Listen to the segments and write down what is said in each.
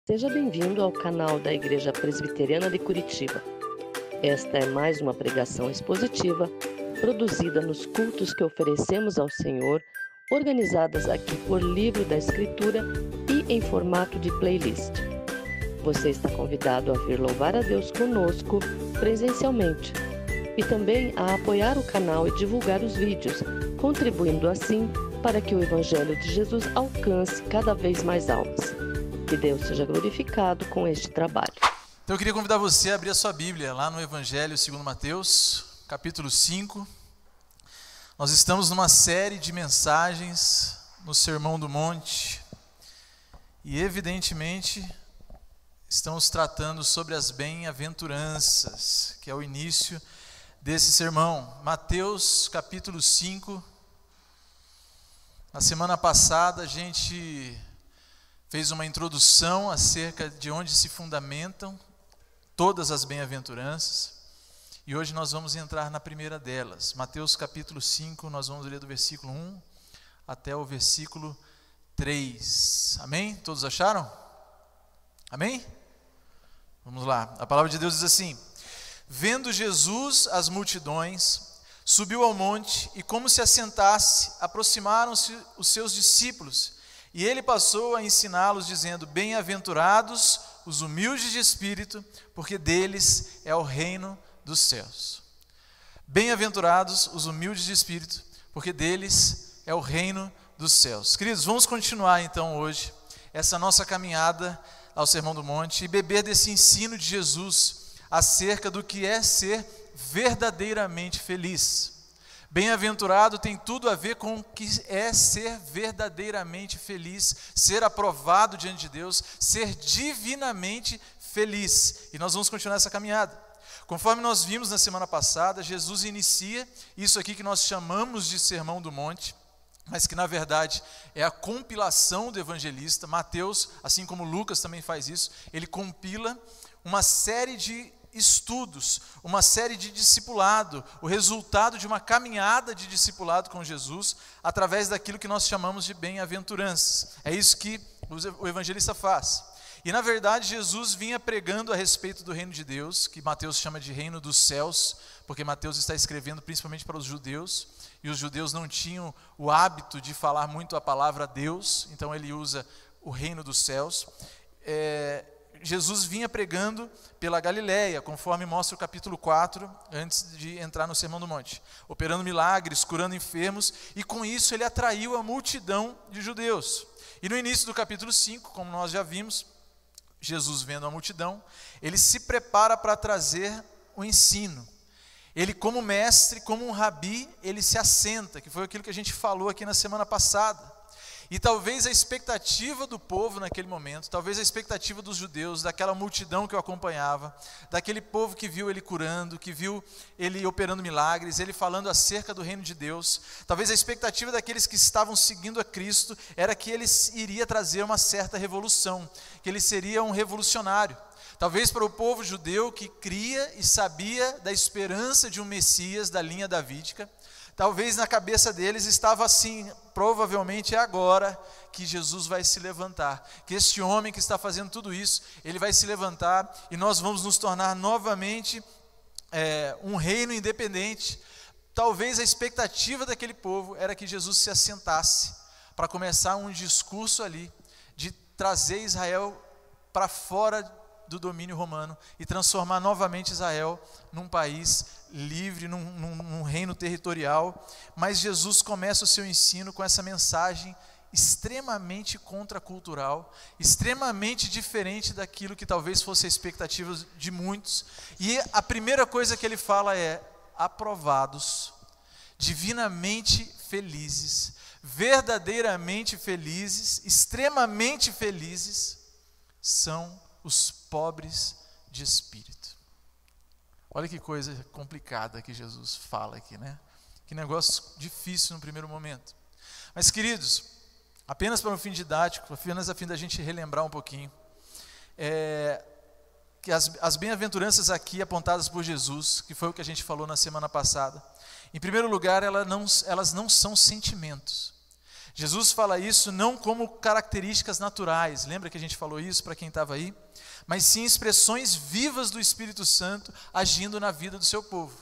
Seja bem-vindo ao canal da Igreja Presbiteriana de Curitiba. Esta é mais uma pregação expositiva, produzida nos cultos que oferecemos ao Senhor, organizadas aqui por livro da Escritura e em formato de playlist. Você está convidado a vir louvar a Deus conosco presencialmente e também a apoiar o canal e divulgar os vídeos, contribuindo assim para que o Evangelho de Jesus alcance cada vez mais almas. Que Deus seja glorificado com este trabalho. Então eu queria convidar você a abrir a sua Bíblia lá no Evangelho segundo Mateus, capítulo 5. Nós estamos numa série de mensagens no Sermão do Monte e evidentemente estamos tratando sobre as bem-aventuranças, que é o início desse sermão. Mateus capítulo 5. Na semana passada a gente fez uma introdução acerca de onde se fundamentam todas as bem-aventuranças. E hoje nós vamos entrar na primeira delas. Mateus capítulo 5, nós vamos ler do versículo 1 até o versículo 3. Amém? Todos acharam? Amém? Vamos lá. A palavra de Deus diz assim: Vendo Jesus as multidões, subiu ao monte e, como se assentasse, aproximaram-se os seus discípulos. E ele passou a ensiná-los, dizendo: Bem-aventurados os humildes de espírito, porque deles é o reino dos céus. Bem-aventurados os humildes de espírito, porque deles é o reino dos céus. Queridos, vamos continuar então hoje essa nossa caminhada ao Sermão do Monte e beber desse ensino de Jesus acerca do que é ser verdadeiramente feliz. Bem-aventurado tem tudo a ver com o que é ser verdadeiramente feliz, ser aprovado diante de Deus, ser divinamente feliz. E nós vamos continuar essa caminhada. Conforme nós vimos na semana passada, Jesus inicia isso aqui que nós chamamos de Sermão do Monte, mas que na verdade é a compilação do evangelista. Mateus, assim como Lucas também faz isso, ele compila uma série de estudos, uma série de discipulado, o resultado de uma caminhada de discipulado com Jesus, através daquilo que nós chamamos de bem-aventuranças. É isso que o evangelista faz. E na verdade Jesus vinha pregando a respeito do reino de Deus, que Mateus chama de reino dos céus, porque Mateus está escrevendo principalmente para os judeus, e os judeus não tinham o hábito de falar muito a palavra Deus, então ele usa o reino dos céus. Jesus vinha pregando pela Galileia, conforme mostra o capítulo 4, antes de entrar no Sermão do Monte, operando milagres, curando enfermos, e com isso ele atraiu a multidão de judeus. E no início do capítulo 5, como nós já vimos, Jesus vendo a multidão, ele se prepara para trazer o ensino. Ele, como mestre, como um rabi, ele se assenta, que foi aquilo que a gente falou aqui na semana passada. E talvez a expectativa do povo naquele momento, talvez a expectativa dos judeus, daquela multidão que o acompanhava, daquele povo que viu ele curando, que viu ele operando milagres, ele falando acerca do reino de Deus, talvez a expectativa daqueles que estavam seguindo a Cristo era que ele iria trazer uma certa revolução, que ele seria um revolucionário. Talvez para o povo judeu que cria e sabia da esperança de um Messias da linha davídica, talvez na cabeça deles estava assim: provavelmente é agora que Jesus vai se levantar, que este homem que está fazendo tudo isso, ele vai se levantar e nós vamos nos tornar novamente um reino independente. Talvez a expectativa daquele povo era que Jesus se assentasse para começar um discurso ali de trazer Israel para fora do domínio romano e transformar novamente Israel num país livre, num reino territorial. Mas Jesus começa o seu ensino com essa mensagem extremamente contracultural, extremamente diferente daquilo que talvez fosse a expectativa de muitos. E a primeira coisa que ele fala é: aprovados, divinamente felizes, verdadeiramente felizes, extremamente felizes, são os pobres de espírito. Olha que coisa complicada que Jesus fala aqui, né? Que negócio difícil no primeiro momento. Mas, queridos, apenas para um fim didático, apenas a fim da gente relembrar um pouquinho, que as bem-aventuranças aqui apontadas por Jesus, que foi o que a gente falou na semana passada, em primeiro lugar, elas não são sentimentos. Jesus fala isso não como características naturais, lembra que a gente falou isso para quem estava aí? Mas sim expressões vivas do Espírito Santo agindo na vida do seu povo.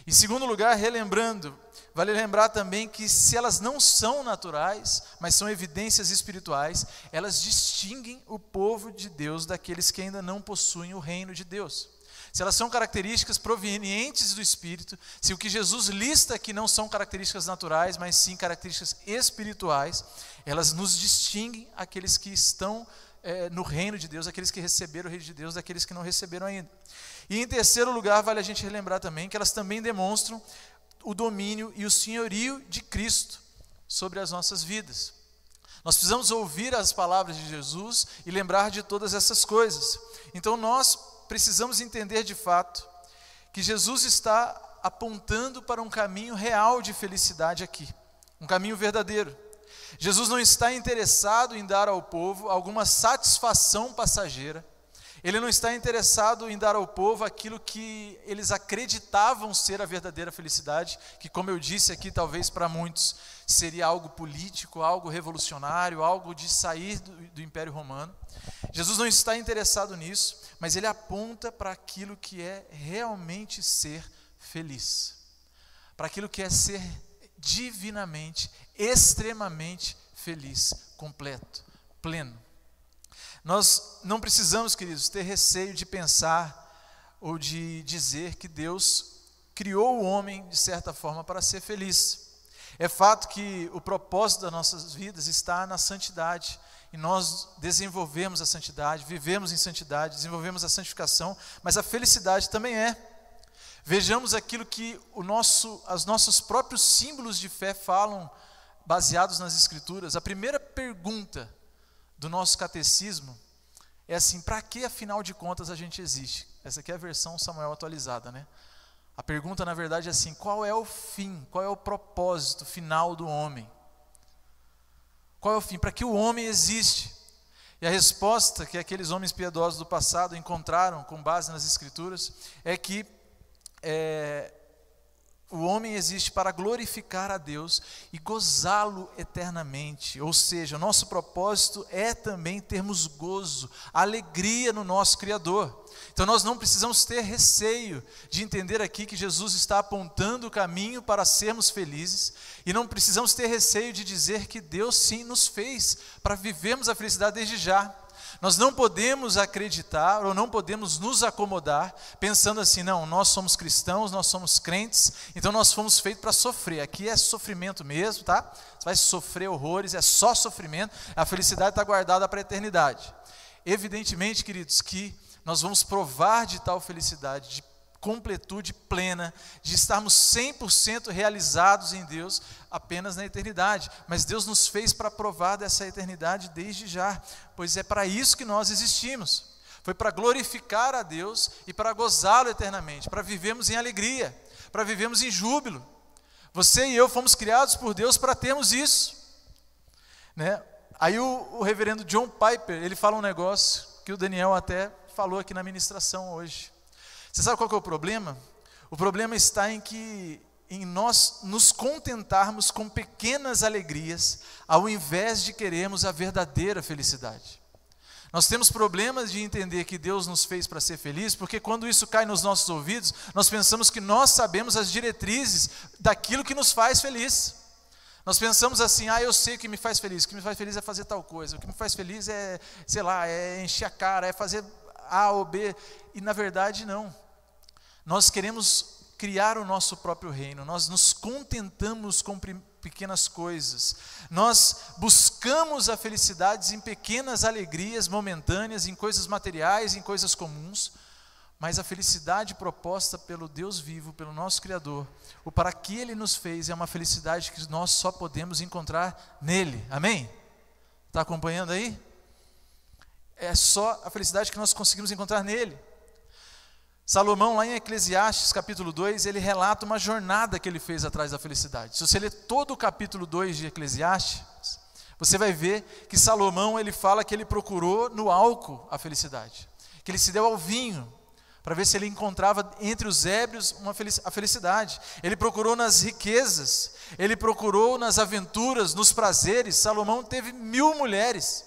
Em segundo lugar, relembrando, vale lembrar também que se elas não são naturais, mas são evidências espirituais, elas distinguem o povo de Deus daqueles que ainda não possuem o reino de Deus. Se elas são características provenientes do Espírito, se o que Jesus lista aqui não são características naturais, mas sim características espirituais, elas nos distinguem aqueles que estão no reino de Deus, aqueles que receberam o reino de Deus, daqueles que não receberam ainda. E em terceiro lugar, vale a gente relembrar também que elas também demonstram o domínio e o senhorio de Cristo sobre as nossas vidas. Nós precisamos ouvir as palavras de Jesus e lembrar de todas essas coisas. Então nós precisamos entender de fato que Jesus está apontando para um caminho real de felicidade aqui, um caminho verdadeiro. Jesus não está interessado em dar ao povo alguma satisfação passageira. Ele não está interessado em dar ao povo aquilo que eles acreditavam ser a verdadeira felicidade, que, como eu disse aqui, talvez para muitos seria algo político, algo revolucionário, algo de sair do Império Romano. Jesus não está interessado nisso, mas ele aponta para aquilo que é realmente ser feliz, para aquilo que é ser divinamente, extremamente feliz, completo, pleno. Nós não precisamos, queridos, ter receio de pensar ou de dizer que Deus criou o homem, de certa forma, para ser feliz. É fato que o propósito das nossas vidas está na santidade, e nós desenvolvemos a santidade, vivemos em santidade, desenvolvemos a santificação, mas a felicidade também é. Vejamos aquilo que os nossos próprios símbolos de fé falam, baseados nas Escrituras. A primeira pergunta do nosso catecismo é assim: para que afinal de contas a gente existe? Essa aqui é a versão Samuel atualizada, né? A pergunta na verdade é assim: qual é o fim, qual é o propósito final do homem? Qual é o fim? Para que o homem existe? E a resposta que aqueles homens piedosos do passado encontraram com base nas Escrituras é que o homem existe para glorificar a Deus e gozá-lo eternamente. Ou seja, o nosso propósito é também termos gozo, alegria no nosso Criador. Então nós não precisamos ter receio de entender aqui que Jesus está apontando o caminho para sermos felizes, e não precisamos ter receio de dizer que Deus sim nos fez para vivermos a felicidade desde já. Nós não podemos acreditar ou não podemos nos acomodar pensando assim: não, nós somos cristãos, nós somos crentes, então nós fomos feitos para sofrer. Aqui é sofrimento mesmo, tá? Você vai sofrer horrores, é só sofrimento, a felicidade está guardada para a eternidade. Evidentemente, queridos, que nós vamos provar de tal felicidade, de completude plena, de estarmos 100% realizados em Deus apenas na eternidade. Mas Deus nos fez para provar dessa eternidade desde já, pois é para isso que nós existimos. Foi para glorificar a Deus e para gozá-lo eternamente, para vivermos em alegria, para vivermos em júbilo. Você e eu fomos criados por Deus para termos isso, né? Aí o reverendo John Piper, ele fala um negócio que o Daniel até falou aqui na ministração hoje. Você sabe qual que é o problema? O problema está em nós nos contentarmos com pequenas alegrias, ao invés de querermos a verdadeira felicidade. Nós temos problemas de entender que Deus nos fez para ser feliz, porque quando isso cai nos nossos ouvidos, nós pensamos que nós sabemos as diretrizes daquilo que nos faz feliz. Nós pensamos assim: eu sei o que me faz feliz, o que me faz feliz é fazer tal coisa, o que me faz feliz é, sei lá, é encher a cara, é fazer A ou B, e na verdade não. Nós queremos criar o nosso próprio reino, nós nos contentamos com pequenas coisas, nós buscamos a felicidade em pequenas alegrias momentâneas, em coisas materiais, em coisas comuns, mas a felicidade proposta pelo Deus vivo, pelo nosso Criador, o para que Ele nos fez, é uma felicidade que nós só podemos encontrar nele, amém? Está acompanhando aí? É só a felicidade que nós conseguimos encontrar nele. Salomão, lá em Eclesiastes capítulo 2, ele relata uma jornada que ele fez atrás da felicidade. Se você ler todo o capítulo 2 de Eclesiastes, você vai ver que Salomão, ele fala que ele procurou no álcool a felicidade, que ele se deu ao vinho para ver se ele encontrava entre os ébrios a felicidade. Ele procurou nas riquezas, ele procurou nas aventuras, nos prazeres. Salomão teve 1000 mulheres.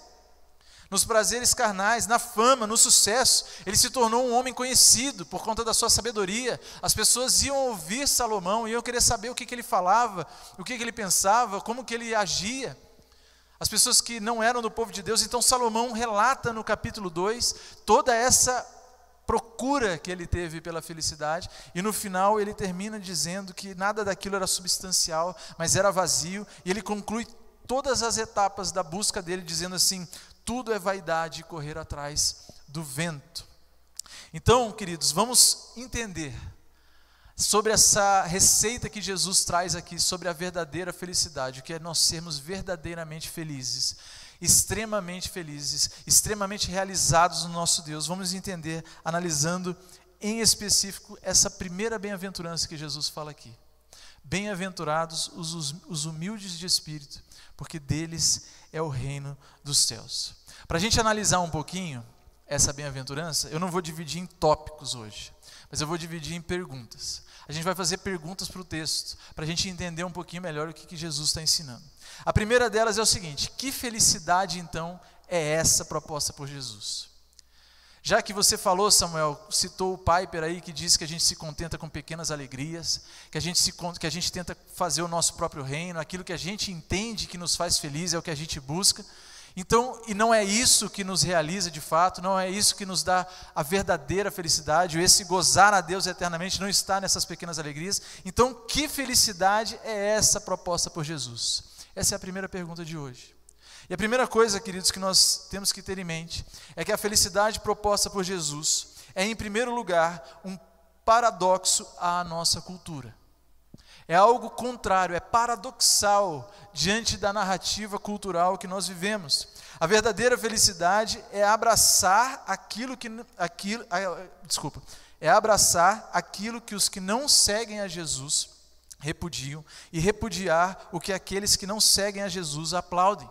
Nos prazeres carnais, na fama, no sucesso, ele se tornou um homem conhecido por conta da sua sabedoria. As pessoas iam ouvir Salomão, iam querer saber o que ele falava, o que ele pensava, como que ele agia. As pessoas que não eram do povo de Deus. Então Salomão relata no capítulo 2 toda essa procura que ele teve pela felicidade, e no final ele termina dizendo que nada daquilo era substancial, mas era vazio, e ele conclui todas as etapas da busca dele dizendo assim: tudo é vaidade e correr atrás do vento. Então, queridos, vamos entender sobre essa receita que Jesus traz aqui, sobre a verdadeira felicidade, o que é nós sermos verdadeiramente felizes, extremamente realizados no nosso Deus. Vamos entender, analisando em específico essa primeira bem-aventurança que Jesus fala aqui. Bem-aventurados os humildes de espírito, porque deles é o reino dos céus. Para a gente analisar um pouquinho essa bem-aventurança, eu não vou dividir em tópicos hoje, mas eu vou dividir em perguntas. A gente vai fazer perguntas para o texto, para a gente entender um pouquinho melhor o que Jesus está ensinando. A primeira delas é o seguinte: que felicidade então é essa proposta por Jesus? Já que você falou, Samuel, citou o Piper aí, que diz que a gente se contenta com pequenas alegrias, que a gente tenta fazer o nosso próprio reino, aquilo que a gente entende que nos faz feliz é o que a gente busca. Então, e não é isso que nos realiza de fato, não é isso que nos dá a verdadeira felicidade, esse gozar a Deus eternamente não está nessas pequenas alegrias. Então, que felicidade é essa proposta por Jesus? Essa é a primeira pergunta de hoje. E a primeira coisa, queridos, que nós temos que ter em mente é que a felicidade proposta por Jesus é, em primeiro lugar, um paradoxo à nossa cultura. É algo contrário, é paradoxal diante da narrativa cultural que nós vivemos. A verdadeira felicidade é abraçar aquilo que os que não seguem a Jesus repudiam e repudiar o que aqueles que não seguem a Jesus aplaudem.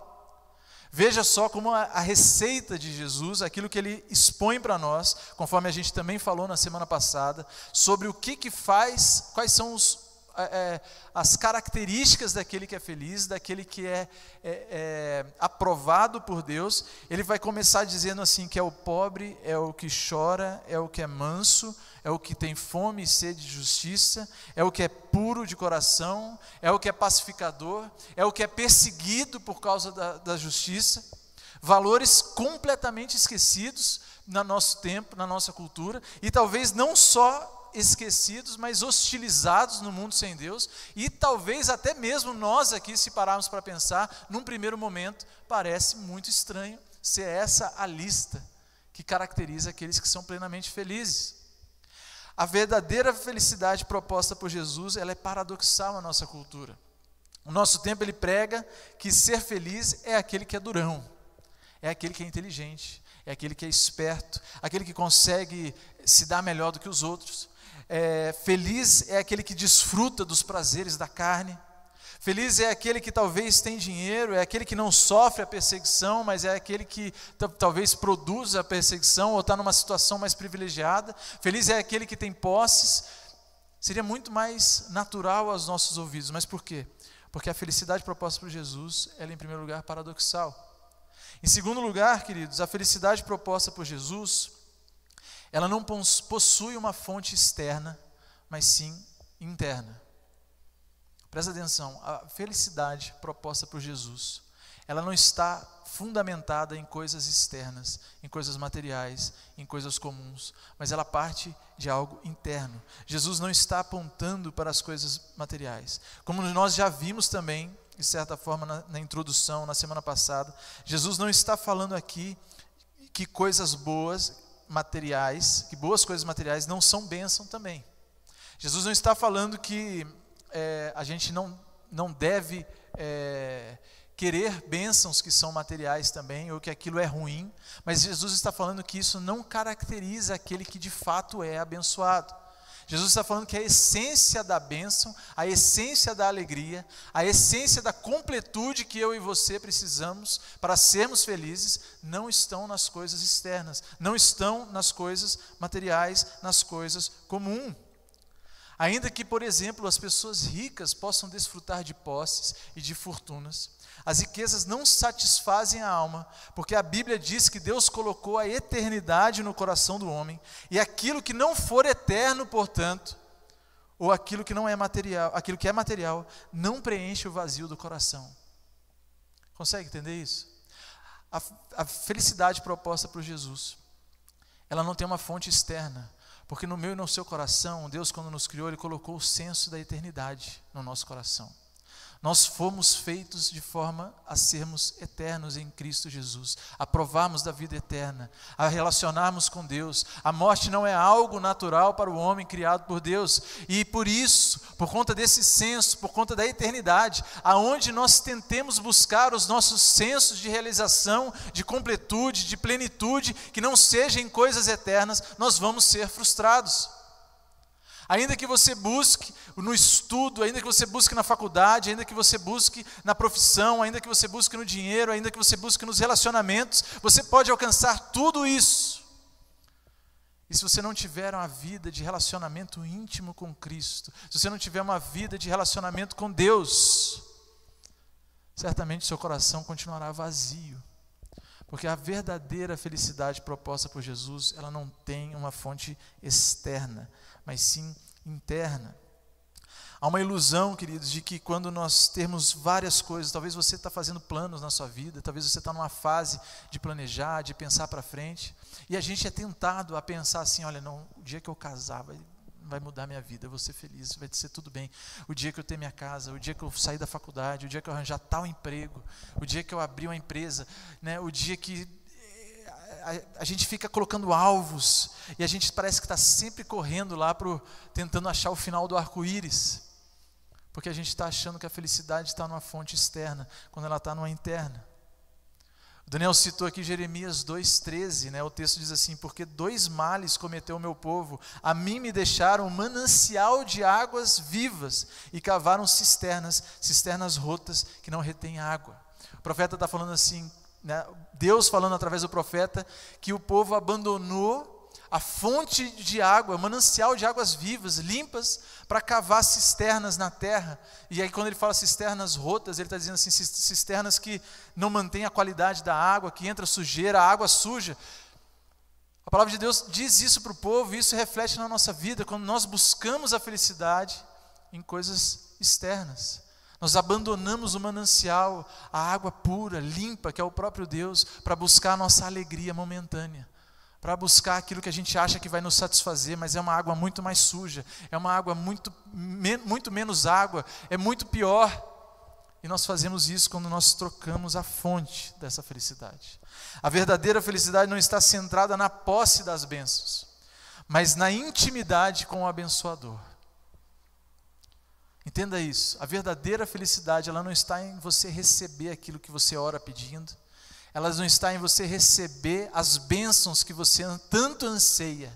Veja só como a receita de Jesus, aquilo que ele expõe para nós, conforme a gente também falou na semana passada, sobre o que faz, quais são as características daquele que é feliz, daquele que é aprovado por Deus. Ele vai começar dizendo assim que é o pobre, é o que chora, é o que é manso, é o que tem fome e sede de justiça, é o que é puro de coração, é o que é pacificador, é o que é perseguido por causa da justiça. Valores completamente esquecidos no nosso tempo, na nossa cultura, e talvez não só esquecidos, mas hostilizados no mundo sem Deus, e talvez até mesmo nós aqui, se pararmos para pensar, num primeiro momento, parece muito estranho ser essa a lista que caracteriza aqueles que são plenamente felizes. A verdadeira felicidade proposta por Jesus, ela é paradoxal à nossa cultura. O nosso tempo ele prega que ser feliz é aquele que é durão, é aquele que é inteligente, é aquele que é esperto, aquele que consegue se dar melhor do que os outros. Feliz é aquele que desfruta dos prazeres da carne. Feliz é aquele que talvez tem dinheiro, é aquele que não sofre a perseguição, mas é aquele que talvez produz a perseguição ou está numa situação mais privilegiada. Feliz é aquele que tem posses. Seria muito mais natural aos nossos ouvidos, mas por quê? Porque a felicidade proposta por Jesus, ela é em primeiro lugar paradoxal. Em segundo lugar, queridos, a felicidade proposta por Jesus, ela não possui uma fonte externa, mas sim interna. Presta atenção, a felicidade proposta por Jesus, ela não está fundamentada em coisas externas, em coisas materiais, em coisas comuns, mas ela parte de algo interno. Jesus não está apontando para as coisas materiais. Como nós já vimos também, de certa forma, na introdução, na semana passada, Jesus não está falando aqui que coisas boas materiais, que boas coisas materiais não são bênção também. Jesus não está falando que a gente não deve querer bênçãos que são materiais também, ou que aquilo é ruim, mas Jesus está falando que isso não caracteriza aquele que de fato é abençoado. Jesus está falando que a essência da bênção, a essência da alegria, a essência da completude que eu e você precisamos para sermos felizes, não estão nas coisas externas, não estão nas coisas materiais, nas coisas comuns. Ainda que, por exemplo, as pessoas ricas possam desfrutar de posses e de fortunas, as riquezas não satisfazem a alma, porque a Bíblia diz que Deus colocou a eternidade no coração do homem, e aquilo que não for eterno, portanto, ou aquilo que não é material, aquilo que é material, não preenche o vazio do coração. Consegue entender isso? A felicidade proposta por Jesus, ela não tem uma fonte externa, porque no meu e no seu coração, Deus, quando nos criou, Ele colocou o senso da eternidade no nosso coração. Nós fomos feitos de forma a sermos eternos em Cristo Jesus, a provarmos da vida eterna, a relacionarmos com Deus. A morte não é algo natural para o homem criado por Deus, e por isso, por conta desse senso, por conta da eternidade, aonde nós tentemos buscar os nossos sensos de realização, de completude, de plenitude, que não sejam em coisas eternas, nós vamos ser frustrados. Ainda que você busque no estudo, ainda que você busque na faculdade, ainda que você busque na profissão, ainda que você busque no dinheiro, ainda que você busque nos relacionamentos, você pode alcançar tudo isso. E se você não tiver uma vida de relacionamento íntimo com Cristo, se você não tiver uma vida de relacionamento com Deus, certamente seu coração continuará vazio. Porque a verdadeira felicidade proposta por Jesus, ela não tem uma fonte externa, mas sim interna. Há uma ilusão, queridos, de que quando nós temos várias coisas, talvez você está fazendo planos na sua vida, talvez você está numa fase de planejar, de pensar para frente, e a gente é tentado a pensar assim, olha, não, o dia que eu casar vai mudar minha vida, eu vou ser feliz, vai ser tudo bem. O dia que eu ter minha casa, o dia que eu sair da faculdade, o dia que eu arranjar tal emprego, o dia que eu abrir uma empresa, né, o dia que a gente fica colocando alvos, e a gente parece que está sempre correndo lá, tentando achar o final do arco-íris, porque a gente está achando que a felicidade está numa fonte externa, quando ela está numa interna. O Daniel citou aqui Jeremias 2,13, né? O texto diz assim, porque 2 males cometeu o meu povo, a mim me deixaram um manancial de águas vivas, e cavaram cisternas rotas, que não retêm água. O profeta está falando assim, né? Deus falando através do profeta, que o povo abandonou a fonte de água, manancial de águas vivas, limpas, para cavar cisternas na terra. E aí quando ele fala cisternas rotas, ele está dizendo assim, cisternas que não mantêm a qualidade da água, que entra sujeira, a água suja. A palavra de Deus diz isso para o povo, e isso reflete na nossa vida, quando nós buscamos a felicidade em coisas externas. Nós abandonamos o manancial, a água pura, limpa, que é o próprio Deus, para buscar a nossa alegria momentânea, para buscar aquilo que a gente acha que vai nos satisfazer, mas é uma água muito mais suja, é uma água muito menos água, é muito pior. E nós fazemos isso quando nós trocamos a fonte dessa felicidade. A verdadeira felicidade não está centrada na posse das bênçãos, mas na intimidade com o abençoador. Entenda isso, a verdadeira felicidade, ela não está em você receber aquilo que você ora pedindo, ela não está em você receber as bênçãos que você tanto anseia,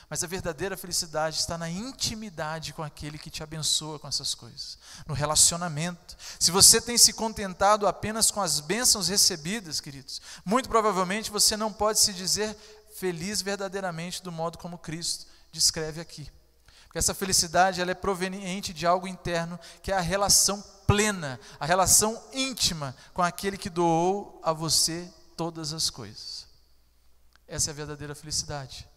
mas a verdadeira felicidade está na intimidade com aquele que te abençoa com essas coisas, no relacionamento. Se você tem se contentado apenas com as bênçãos recebidas, queridos, muito provavelmente você não pode se dizer feliz verdadeiramente do modo como Cristo descreve aqui. Porque essa felicidade, ela é proveniente de algo interno, que é a relação plena, a relação íntima com aquele que doou a você todas as coisas. Essa é a verdadeira felicidade.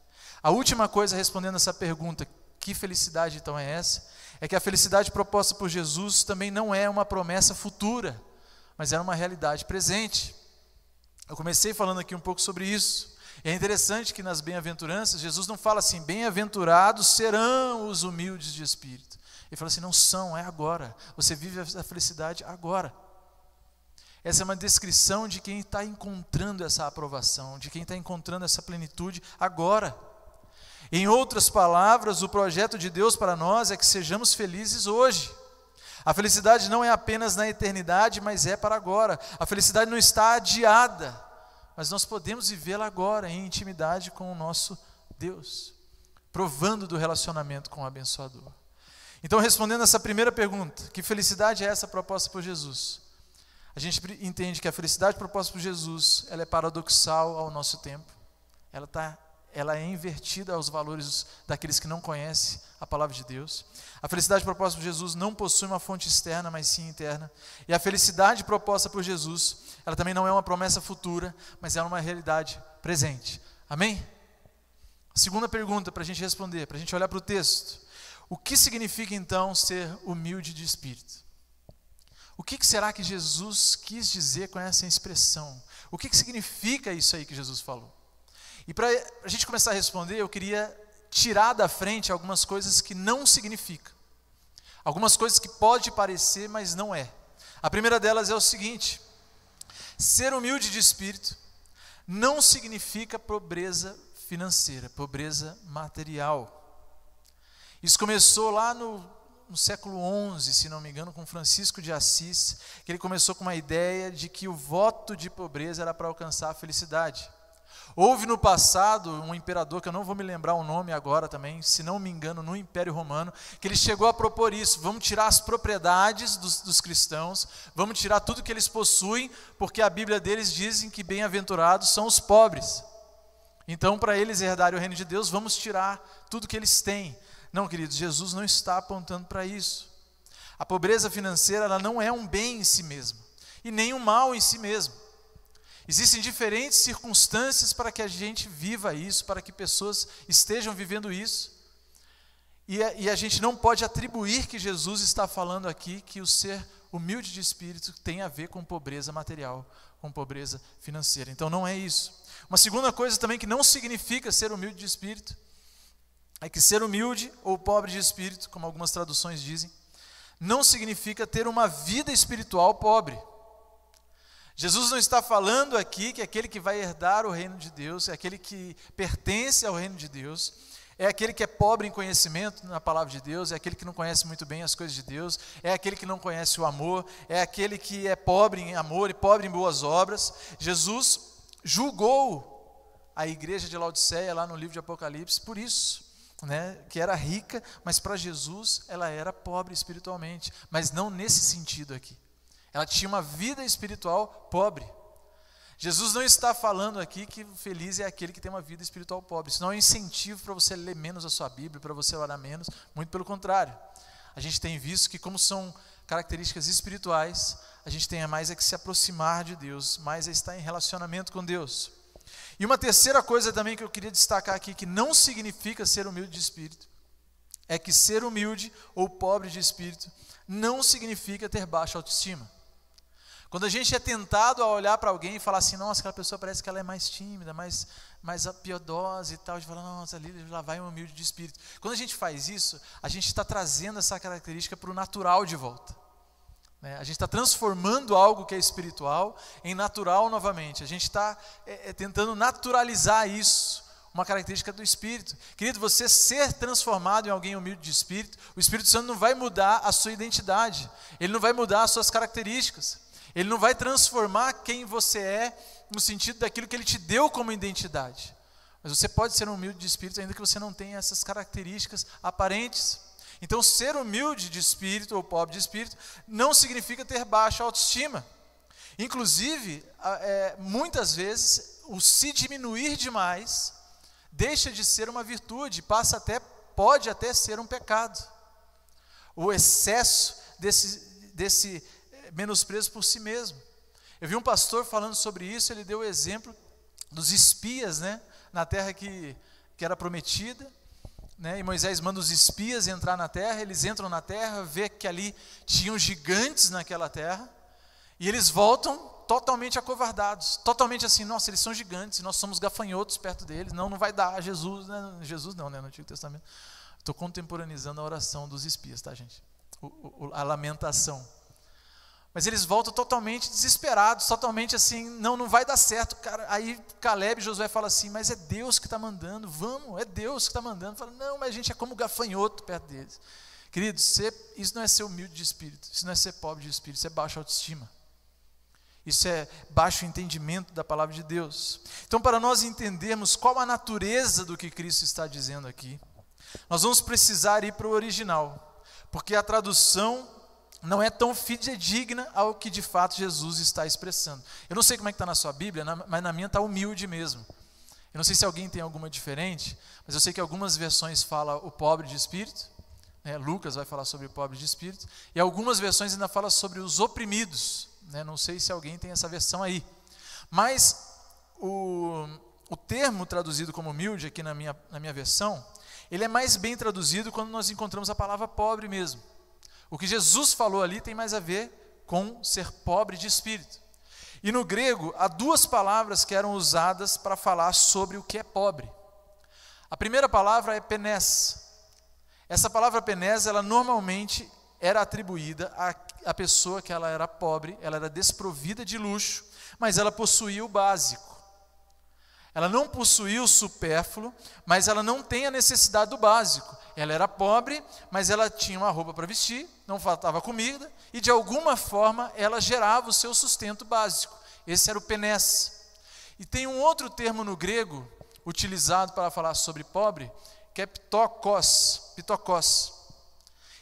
A última coisa respondendo essa pergunta, que felicidade então é essa? É que a felicidade proposta por Jesus também não é uma promessa futura, mas é uma realidade presente. Eu comecei falando aqui um pouco sobre isso. E é interessante que nas bem-aventuranças, Jesus não fala assim, bem-aventurados serão os humildes de espírito. Ele fala assim, não são, é agora. Você vive a felicidade agora. Essa é uma descrição de quem está encontrando essa aprovação, de quem está encontrando essa plenitude agora. Em outras palavras, o projeto de Deus para nós é que sejamos felizes hoje. A felicidade não é apenas na eternidade, mas é para agora. A felicidade não está adiada, mas nós podemos vivê-la agora, em intimidade com o nosso Deus. provando do relacionamento com o abençoador. Então, respondendo essa primeira pergunta, que felicidade é essa proposta por Jesus? A gente entende que a felicidade proposta por Jesus, ela é paradoxal ao nosso tempo. Ela é invertida aos valores daqueles que não conhecem a palavra de Deus. A felicidade proposta por Jesus não possui uma fonte externa, mas sim interna. E a felicidade proposta por Jesus, ela também não é uma promessa futura, mas é uma realidade presente. Amém? A segunda pergunta para a gente responder, para a gente olhar para o texto. O que significa então ser humilde de espírito? O que será que Jesus quis dizer com essa expressão? O que significa isso aí que Jesus falou? E para a gente começar a responder, eu queria tirar da frente algumas coisas que não significam. Algumas coisas que pode parecer, mas não é. A primeira delas é o seguinte: ser humilde de espírito não significa pobreza financeira, pobreza material. Isso começou lá no século XI, se não me engano, com Francisco de Assis, que ele começou com uma ideia de que o voto de pobreza era para alcançar a felicidade. Houve no passado um imperador, que eu não vou me lembrar o nome agora também, se não me engano, no Império Romano, que ele chegou a propor isso: vamos tirar as propriedades dos cristãos, vamos tirar tudo que eles possuem, porque a Bíblia deles dizem que bem-aventurados são os pobres. Então, para eles herdarem o reino de Deus, vamos tirar tudo que eles têm. Não, queridos, Jesus não está apontando para isso. A pobreza financeira, ela não é um bem em si mesma, e nem um mal em si mesmo. Existem diferentes circunstâncias para que a gente viva isso, para que pessoas estejam vivendo isso. E a gente não pode atribuir que Jesus está falando aqui que o ser humilde de espírito tem a ver com pobreza material, com pobreza financeira. Então não é isso. Uma segunda coisa também que não significa ser humilde de espírito, é que ser humilde ou pobre de espírito, como algumas traduções dizem, não significa ter uma vida espiritual pobre. Jesus não está falando aqui que aquele que vai herdar o reino de Deus, é aquele que pertence ao reino de Deus, é aquele que é pobre em conhecimento na palavra de Deus, é aquele que não conhece muito bem as coisas de Deus, é aquele que não conhece o amor, é aquele que é pobre em amor e pobre em boas obras. Jesus julgou a igreja de Laodiceia lá no livro de Apocalipse por isso. Que era rica, mas para Jesus ela era pobre espiritualmente, mas não nesse sentido aqui. Ela tinha uma vida espiritual pobre. Jesus não está falando aqui que feliz é aquele que tem uma vida espiritual pobre. Isso não é um incentivo para você ler menos a sua Bíblia, para você orar menos, muito pelo contrário. A gente tem visto que, como são características espirituais, a gente tem mais é que se aproximar de Deus, mais é estar em relacionamento com Deus. E uma terceira coisa também que eu queria destacar aqui, que não significa ser humilde de espírito, é que ser humilde ou pobre de espírito não significa ter baixa autoestima. Quando a gente é tentado a olhar para alguém e falar assim: nossa, aquela pessoa parece que ela é mais tímida, mais piedosa e tal, a gente fala: nossa, ali lá vai um humilde de espírito. Quando a gente faz isso, a gente está trazendo essa característica para o natural de volta. A gente está transformando algo que é espiritual em natural novamente. A gente está tentando naturalizar isso, uma característica do Espírito. Querido, você ser transformado em alguém humilde de espírito, o Espírito Santo não vai mudar a sua identidade, ele não vai mudar as suas características, ele não vai transformar quem você é no sentido daquilo que ele te deu como identidade. Mas você pode ser um humilde de espírito ainda que você não tenha essas características aparentes. Então, ser humilde de espírito ou pobre de espírito não significa ter baixa autoestima. Inclusive, muitas vezes, o se diminuir demais deixa de ser uma virtude, pode até ser um pecado. O excesso desse menosprezo por si mesmo. Eu vi um pastor falando sobre isso, ele deu o exemplo dos espias, na terra que era prometida. E Moisés manda os espias entrar na terra, eles entram na terra, vê que ali tinham gigantes naquela terra, e eles voltam totalmente acovardados, totalmente assim: nossa, eles são gigantes, nós somos gafanhotos perto deles, não vai dar, Jesus não, no Antigo Testamento. Estou contemporaneizando a oração dos espias, tá, gente? A lamentação. Mas eles voltam totalmente desesperados, totalmente assim: não vai dar certo, cara. Aí Caleb e Josué falam assim: mas é Deus que está mandando, vamos, é Deus que está mandando. Fala: não, mas a gente é como gafanhoto perto deles. Queridos, isso não é ser humilde de espírito, isso não é ser pobre de espírito, isso é baixa autoestima. Isso é baixo entendimento da palavra de Deus. Então, para nós entendermos qual a natureza do que Cristo está dizendo aqui, nós vamos precisar ir para o original, porque a tradução não é tão fidedigna ao que de fato Jesus está expressando. Eu não sei como é que está na sua Bíblia, mas na minha está humilde mesmo. Eu não sei se alguém tem alguma diferente, mas eu sei que algumas versões falam o pobre de espírito, né? Lucas vai falar sobre o pobre de espírito, e algumas versões ainda falam sobre os oprimidos, né? Não sei se alguém tem essa versão aí. Mas o termo traduzido como humilde aqui na minha versão, ele é mais bem traduzido quando nós encontramos a palavra pobre mesmo. O que Jesus falou ali tem mais a ver com ser pobre de espírito. E no grego, há duas palavras que eram usadas para falar sobre o que é pobre. A primeira palavra é penés. Essa palavra penés, ela normalmente era atribuída à pessoa que ela era pobre, ela era desprovida de luxo, mas ela possuía o básico. Ela não possuía o supérfluo, mas ela não tem a necessidade do básico. Ela era pobre, mas ela tinha uma roupa para vestir, não faltava comida, e de alguma forma ela gerava o seu sustento básico. Esse era o penés. E tem um outro termo no grego, utilizado para falar sobre pobre, que é pitokos.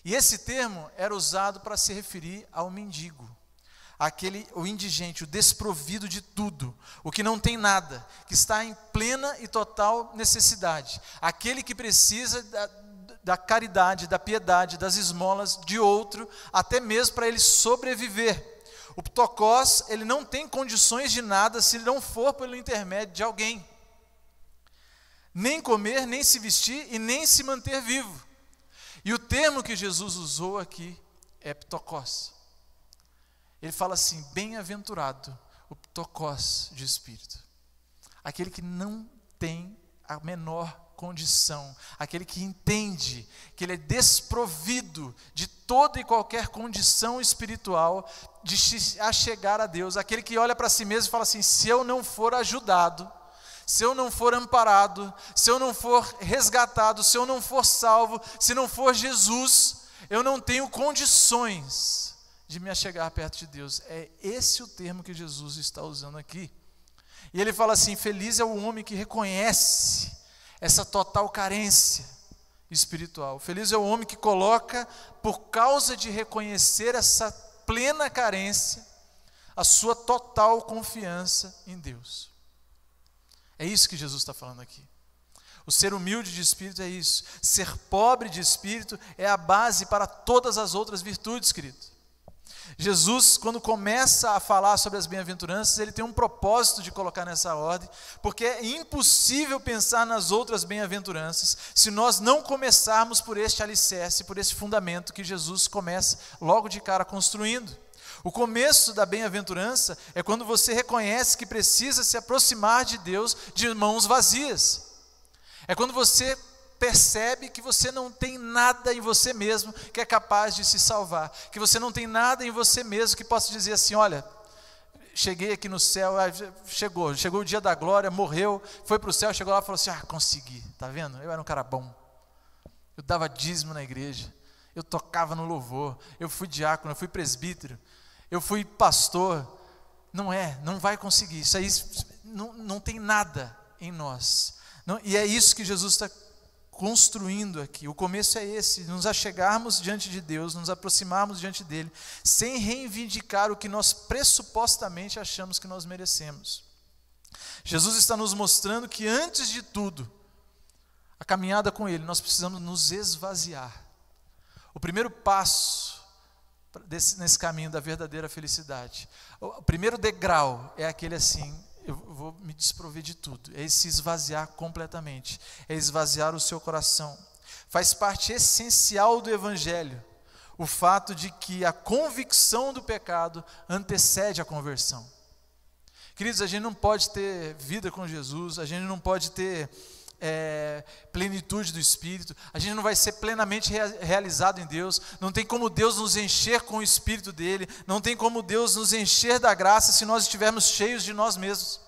E esse termo era usado para se referir ao mendigo. O indigente, o desprovido de tudo, o que não tem nada, que está em plena e total necessidade, aquele que precisa da caridade, da piedade, das esmolas de outro, até mesmo para ele sobreviver. O ptokos, ele não tem condições de nada se não for pelo intermédio de alguém, nem comer, nem se vestir e nem se manter vivo. E o termo que Jesus usou aqui é ptokos. Ele fala assim, bem-aventurado o ptokos de espírito, aquele que não tem a menor condição, aquele que entende que ele é desprovido de toda e qualquer condição espiritual de se achegar a Deus, aquele que olha para si mesmo e fala assim, se eu não for ajudado, se eu não for amparado, se eu não for resgatado, se eu não for salvo, se não for Jesus, eu não tenho condições de me achegar perto de Deus. É esse o termo que Jesus está usando aqui. E ele fala assim, feliz é o homem que reconhece essa total carência espiritual. Feliz é o homem que coloca, por causa de reconhecer essa plena carência, a sua total confiança em Deus. É isso que Jesus está falando aqui. O ser humilde de espírito é isso. Ser pobre de espírito é a base para todas as outras virtudes, querido. Jesus, quando começa a falar sobre as bem-aventuranças, ele tem um propósito de colocar nessa ordem, porque é impossível pensar nas outras bem-aventuranças se nós não começarmos por este alicerce, por esse fundamento que Jesus começa logo de cara construindo. O começo da bem-aventurança é quando você reconhece que precisa se aproximar de Deus de mãos vazias. É quando você percebe que você não tem nada em você mesmo que é capaz de se salvar, que você não tem nada em você mesmo que possa dizer assim, olha, cheguei aqui no céu, chegou o dia da glória, morreu, foi para o céu, chegou lá e falou assim, consegui, tá vendo? Eu era um cara bom, eu dava dízimo na igreja, eu tocava no louvor, eu fui diácono, eu fui presbítero, eu fui pastor. Não vai conseguir, isso aí não tem nada em nós, e é isso que Jesus está construindo aqui. O começo é esse, nos achegarmos diante de Deus, nos aproximarmos diante dele, sem reivindicar o que nós pressupostamente achamos que nós merecemos. Jesus está nos mostrando que antes de tudo, a caminhada com ele, nós precisamos nos esvaziar. O primeiro passo nesse caminho da verdadeira felicidade, o primeiro degrau é aquele assim, eu vou me desprover de tudo, é se esvaziar completamente, é esvaziar o seu coração. Faz parte essencial do Evangelho o fato de que a convicção do pecado antecede a conversão. Queridos, a gente não pode ter vida com Jesus, a gente não pode ter plenitude do Espírito, a gente não vai ser plenamente realizado em Deus, não tem como Deus nos encher com o Espírito dele, não tem como Deus nos encher da graça se nós estivermos cheios de nós mesmos,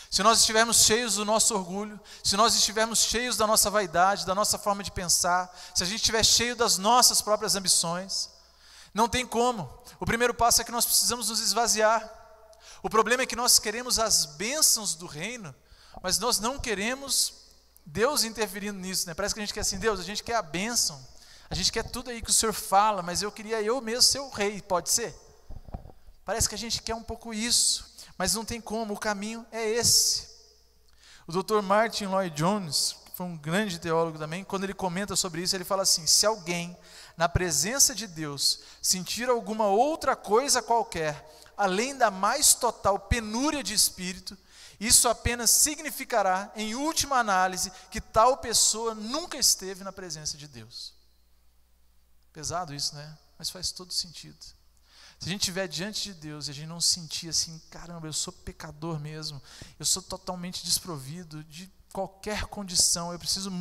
se nós estivermos cheios do nosso orgulho, se nós estivermos cheios da nossa vaidade, da nossa forma de pensar, se a gente estiver cheio das nossas próprias ambições, não tem como. O primeiro passo é que nós precisamos nos esvaziar. O problema é que nós queremos as bênçãos do reino, mas nós não queremos Deus interferindo nisso, né? Parece que a gente quer assim, Deus, a gente quer a bênção, a gente quer tudo aí que o Senhor fala, mas eu queria eu mesmo ser o rei, pode ser? Parece que a gente quer um pouco isso, mas não tem como, o caminho é esse. O Dr. Martin Lloyd Jones, que foi um grande teólogo também, quando ele comenta sobre isso, ele fala assim, se alguém, na presença de Deus, sentir alguma outra coisa qualquer, além da mais total penúria de espírito, isso apenas significará, em última análise, que tal pessoa nunca esteve na presença de Deus. Pesado isso, né? Mas faz todo sentido. Se a gente estiver diante de Deus e a gente não sentir assim, caramba, eu sou pecador mesmo, eu sou totalmente desprovido de qualquer condição, eu preciso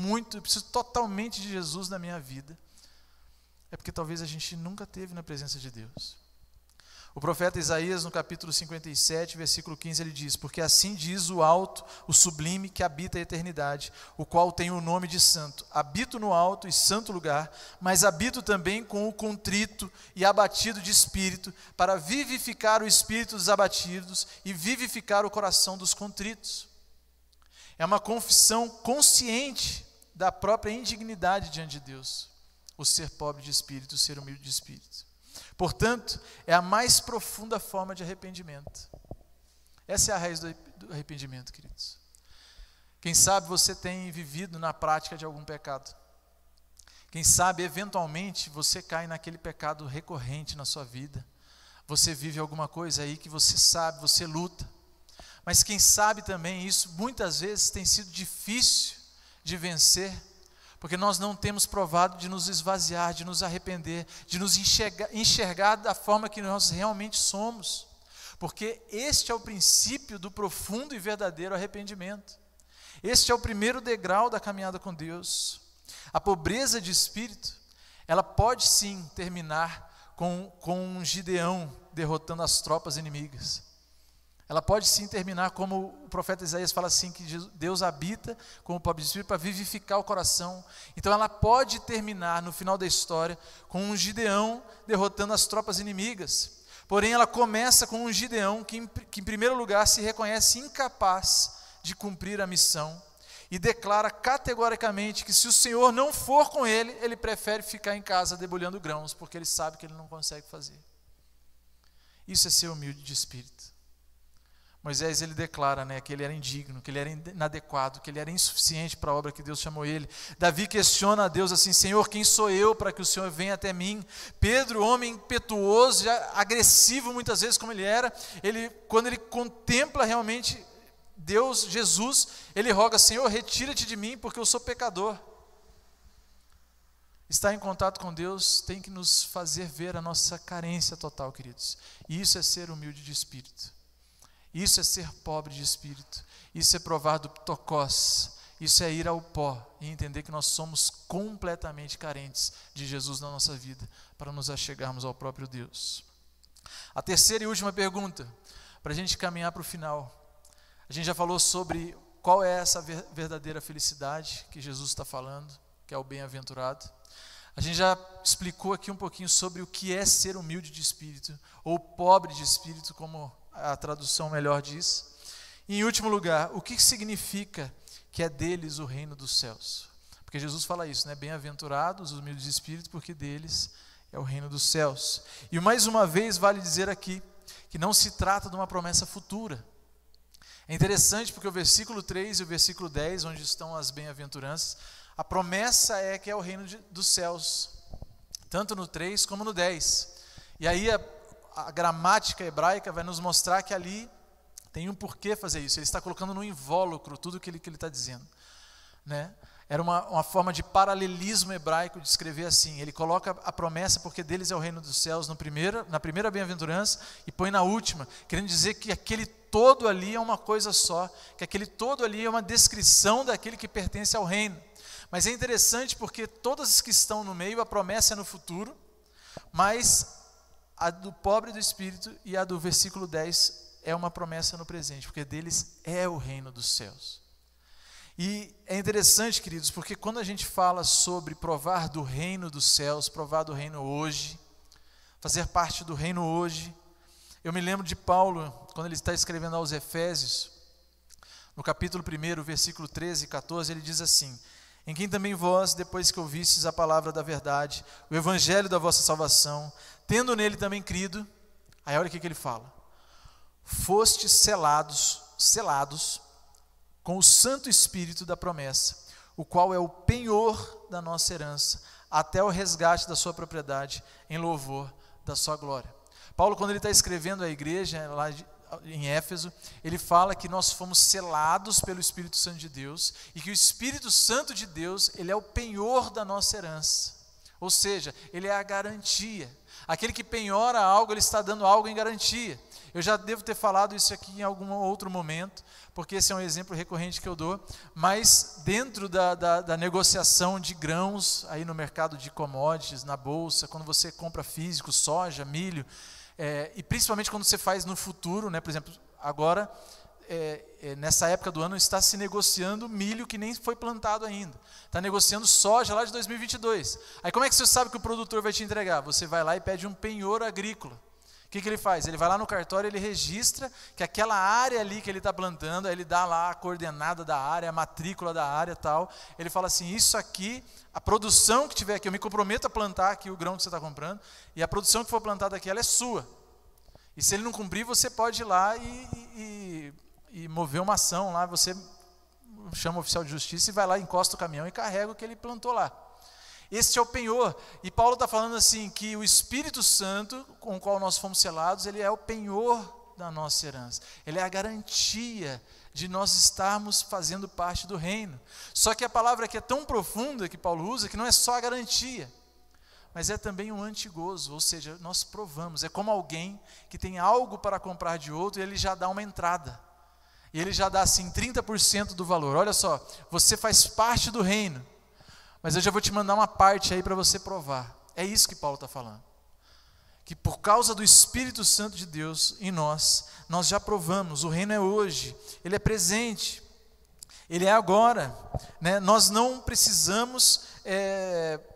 totalmente de Jesus na minha vida, é porque talvez a gente nunca teve na presença de Deus. O profeta Isaías, no capítulo 57, versículo 15, ele diz, porque assim diz o alto, o sublime, que habita a eternidade, o qual tem o nome de santo. Habito no alto e santo lugar, mas habito também com o contrito e abatido de espírito, para vivificar o espírito dos abatidos e vivificar o coração dos contritos. É uma confissão consciente da própria indignidade diante de Deus, o ser pobre de espírito, o ser humilde de espírito. Portanto, é a mais profunda forma de arrependimento. Essa é a raiz do arrependimento, queridos. Quem sabe você tem vivido na prática de algum pecado. Quem sabe, eventualmente, você cai naquele pecado recorrente na sua vida. Você vive alguma coisa aí que você sabe, você luta. Mas quem sabe também isso, muitas vezes, tem sido difícil de vencer, porque nós não temos provado de nos esvaziar, de nos arrepender, de nos enxergar da forma que nós realmente somos. Porque este é o princípio do profundo e verdadeiro arrependimento. Este é o primeiro degrau da caminhada com Deus. A pobreza de espírito, ela pode sim terminar com um Gideão derrotando as tropas inimigas. Ela pode sim terminar como o profeta Isaías fala assim, que Deus habita com o pobre de espírito para vivificar o coração. Então ela pode terminar no final da história com um Gideão derrotando as tropas inimigas. Porém ela começa com um Gideão que em primeiro lugar se reconhece incapaz de cumprir a missão e declara categoricamente que se o Senhor não for com ele, ele prefere ficar em casa debulhando grãos, porque ele sabe que ele não consegue fazer. Isso é ser humilde de espírito. Moisés, ele declara, né, que ele era indigno, que ele era inadequado, que ele era insuficiente para a obra que Deus chamou ele. Davi questiona a Deus assim, Senhor, quem sou eu para que o Senhor venha até mim? Pedro, homem impetuoso, já agressivo muitas vezes como ele era, quando ele contempla realmente Deus, Jesus, ele roga, Senhor, retira-te de mim porque eu sou pecador. Estar em contato com Deus tem que nos fazer ver a nossa carência total, queridos. E isso é ser humilde de espírito. Isso é ser pobre de espírito, isso é provar do tokos, isso é ir ao pó e entender que nós somos completamente carentes de Jesus na nossa vida, para nos achegarmos ao próprio Deus. A terceira e última pergunta, para a gente caminhar para o final. A gente já falou sobre qual é essa verdadeira felicidade que Jesus está falando, que é o bem-aventurado. A gente já explicou aqui um pouquinho sobre o que é ser humilde de espírito, ou pobre de espírito, como a tradução melhor diz. E em último lugar, o que significa que é deles o reino dos céus? Porque Jesus fala isso, né? Bem-aventurados os humildes de espírito, porque deles é o reino dos céus. E mais uma vez vale dizer aqui que não se trata de uma promessa futura. É interessante porque o versículo 3 e o versículo 10, onde estão as bem-aventuranças, a promessa é que é o reino dos céus, tanto no 3 como no 10. E aí a gramática hebraica vai nos mostrar que ali tem um porquê fazer isso. Ele está colocando no invólucro tudo o que ele está dizendo, né? Era uma forma de paralelismo hebraico de escrever assim. Ele coloca a promessa porque deles é o reino dos céus na primeira bem-aventurança e põe na última, querendo dizer que aquele todo ali é uma coisa só, que aquele todo ali é uma descrição daquele que pertence ao reino. Mas é interessante porque todas as que estão no meio, a promessa é no futuro, mas a do pobre do espírito e a do versículo 10 é uma promessa no presente, porque deles é o reino dos céus. E é interessante, queridos, porque quando a gente fala sobre provar do reino dos céus, provar do reino hoje, fazer parte do reino hoje, eu me lembro de Paulo, quando ele está escrevendo aos Efésios, No capítulo 1, versículo 13 e 14, ele diz assim: em quem também vós, depois que ouvistes a palavra da verdade, o evangelho da vossa salvação, tendo nele também crido, aí olha o que ele fala: fostes selados com o Santo Espírito da promessa, o qual é o penhor da nossa herança, até o resgate da sua propriedade, em louvor da sua glória. Paulo, quando ele está escrevendo à igreja lá em Éfeso, ele fala que nós fomos selados pelo Espírito Santo de Deus, e que o Espírito Santo de Deus, ele é o penhor da nossa herança, ou seja, ele é a garantia. Aquele que penhora algo, ele está dando algo em garantia. Eu já devo ter falado isso aqui em algum outro momento, porque esse é um exemplo recorrente que eu dou, mas dentro da negociação de grãos, aí no mercado de commodities, na bolsa, quando você compra físico, soja, milho, e principalmente quando você faz no futuro, né, por exemplo, agora, nessa época do ano, está se negociando milho que nem foi plantado ainda, está negociando soja lá de 2022, aí como é que você sabe que o produtor vai te entregar? Você vai lá e pede um penhor agrícola. O que ele faz? Ele vai lá no cartório, ele registra que aquela área ali que ele está plantando, aí ele dá lá a coordenada da área, a matrícula da área e tal, ele fala assim: isso aqui, a produção que tiver aqui, eu me comprometo a plantar aqui o grão que você está comprando, e a produção que for plantada aqui, ela é sua. E se ele não cumprir, você pode ir lá e mover uma ação lá, você chama o oficial de justiça e vai lá, encosta o caminhão e carrega o que ele plantou lá. Este é o penhor, e Paulo está falando assim, que o Espírito Santo, com o qual nós fomos selados, ele é o penhor da nossa herança, ele é a garantia de nós estarmos fazendo parte do reino. Só que a palavra aqui é tão profunda que Paulo usa, que não é só a garantia, mas é também um antigozo, ou seja, nós provamos, é como alguém que tem algo para comprar de outro, e ele já dá uma entrada, e ele já dá assim 30% do valor. Olha só, você faz parte do reino, mas eu já vou te mandar uma parte aí para você provar. É isso que Paulo está falando. Que por causa do Espírito Santo de Deus em nós, nós já provamos, o reino é hoje, ele é presente, ele é agora, né? Nós não precisamos